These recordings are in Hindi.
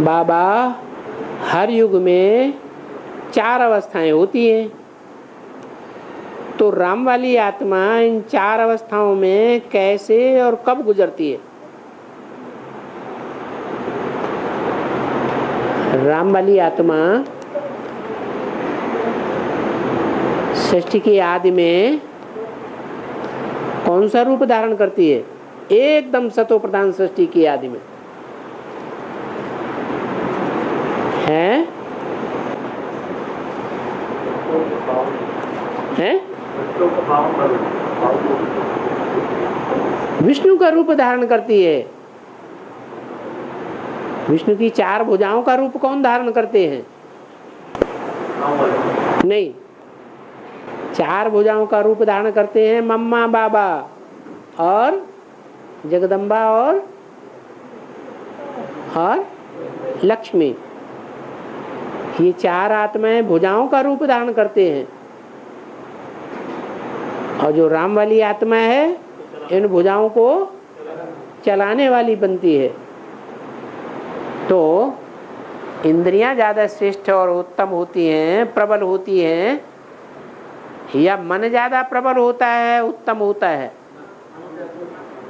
बाबा, हर युग में 4 अवस्थाएं होती हैं, तो राम वाली आत्मा इन 4 अवस्थाओं में कैसे और कब गुजरती है? राम वाली आत्मा सृष्टि की आदि में कौन सा रूप धारण करती है? एकदम सतो प्रधान सृष्टि की आदि में है, है? विष्णु का रूप धारण करती है। विष्णु की 4 भुजाओं का रूप कौन धारण करते हैं? नहीं, 4 भुजाओं का रूप धारण करते हैं मम्मा, बाबा और जगदम्बा और लक्ष्मी। ये 4 आत्माएं भुजाओं का रूप धारण करते हैं, और जो राम वाली आत्मा है इन भुजाओं को चलाने वाली बनती है। तो इंद्रियां ज्यादा श्रेष्ठ और उत्तम होती हैं, प्रबल होती हैं, या मन ज्यादा प्रबल होता है, उत्तम होता है?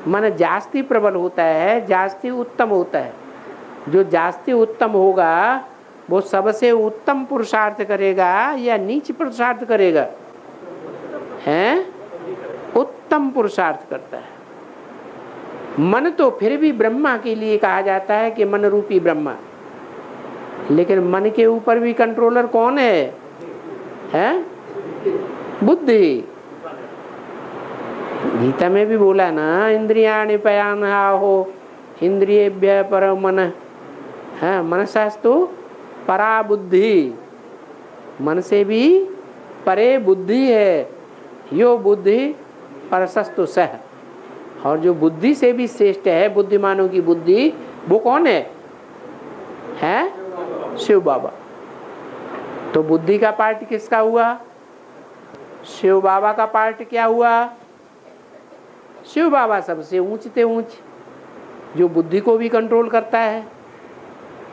मन जास्ती प्रबल होता है, जास्ती उत्तम होता है। जो जास्ती उत्तम होगा वो सबसे उत्तम पुरुषार्थ करेगा या नीच पुरुषार्थ करेगा? हैं? उत्तम पुरुषार्थ करता है। मन तो फिर भी ब्रह्मा के लिए कहा जाता है कि मन रूपी ब्रह्मा, लेकिन मन के ऊपर भी कंट्रोलर कौन है? हैं? बुद्धि। गीता में भी बोला ना, इंद्रियाणि पयानहाहो इंद्रियेभ्यः परं मनः, है मनसास्तु परा बुद्धि। मन से भी परे बुद्धि है, यो बुद्धि परसस्तु सह। और जो बुद्धि से भी श्रेष्ठ है, बुद्धिमानों की बुद्धि, वो कौन है? शिव बाबा। तो बुद्धि का पार्ट किसका हुआ? शिव बाबा का पार्ट क्या हुआ? शिव बाबा सबसे ऊंचते ऊंच, जो बुद्धि को भी कंट्रोल करता है।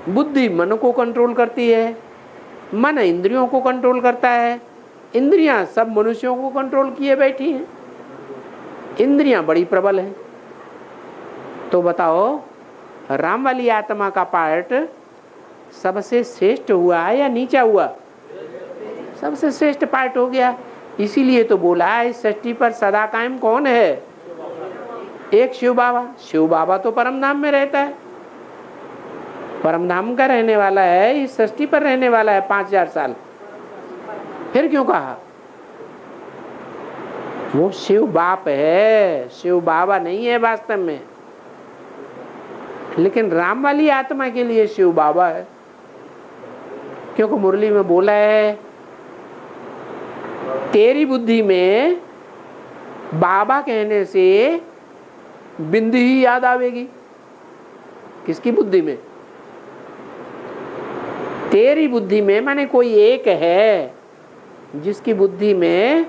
बुद्धि मन को कंट्रोल करती है, मन इंद्रियों को कंट्रोल करता है, इंद्रियां सब मनुष्यों को कंट्रोल किए बैठी हैं। इंद्रियां बड़ी प्रबल हैं। तो बताओ, राम वाली आत्मा का पार्ट सबसे श्रेष्ठ हुआ या नीचा हुआ? सबसे श्रेष्ठ पार्ट हो गया। इसीलिए तो बोला इस सृष्टि पर सदा कायम कौन है? एक शिव बाबा। शिव बाबा तो परम धाम में रहता है, परम धाम का रहने वाला है, इस सृष्टि पर रहने वाला है 5000 साल। फिर क्यों कहा? वो शिव बाप है, शिव बाबा नहीं है वास्तव में, लेकिन राम वाली आत्मा के लिए शिव बाबा है। क्योंकि मुरली में बोला है, तेरी बुद्धि में बाबा कहने से बिंदी ही याद आवेगी। किसकी बुद्धि में? तेरी बुद्धि में, माने कोई एक है जिसकी बुद्धि में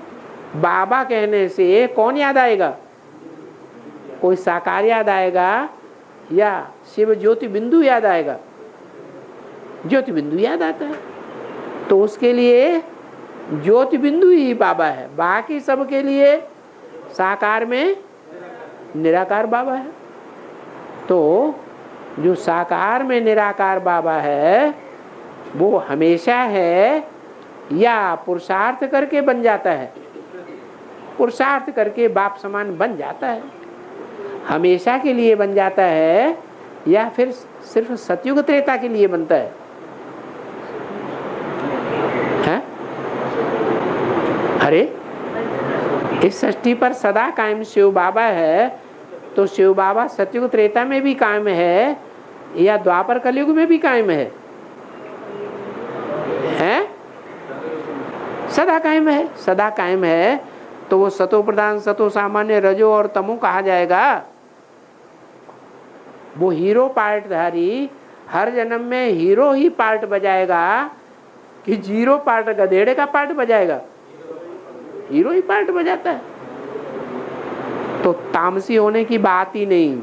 बाबा कहने से कौन याद आएगा? कोई साकार याद आएगा या शिव ज्योति बिंदु याद आएगा? ज्योति बिंदु याद आता है। तो उसके लिए ज्योति बिंदु ही बाबा है, बाकी सबके लिए साकार में निराकार बाबा है। तो जो साकार में निराकार बाबा है वो हमेशा है या पुरुषार्थ करके बन जाता है? पुरुषार्थ करके बाप समान बन जाता है। हमेशा के लिए बन जाता है या फिर सिर्फ सतयुग त्रेता के लिए बनता है? अरे, इस सृष्टि पर सदा कायम शिव बाबा है, तो शिव बाबा सतयुग त्रेता में भी कायम है या द्वापर कलयुग में भी कायम है? सदा कायम है। सदा कायम है तो वो सतो प्रधान, सतो सामान्य, रजो और तमो कहा जाएगा। वो हीरो पार्टधारी हर जन्म में हीरो ही पार्ट बजाएगा कि जीरो पार्ट गधेड़े का पार्ट बजाएगा? हीरो ही पार्ट बजाता है। तो तामसी होने की बात ही नहीं।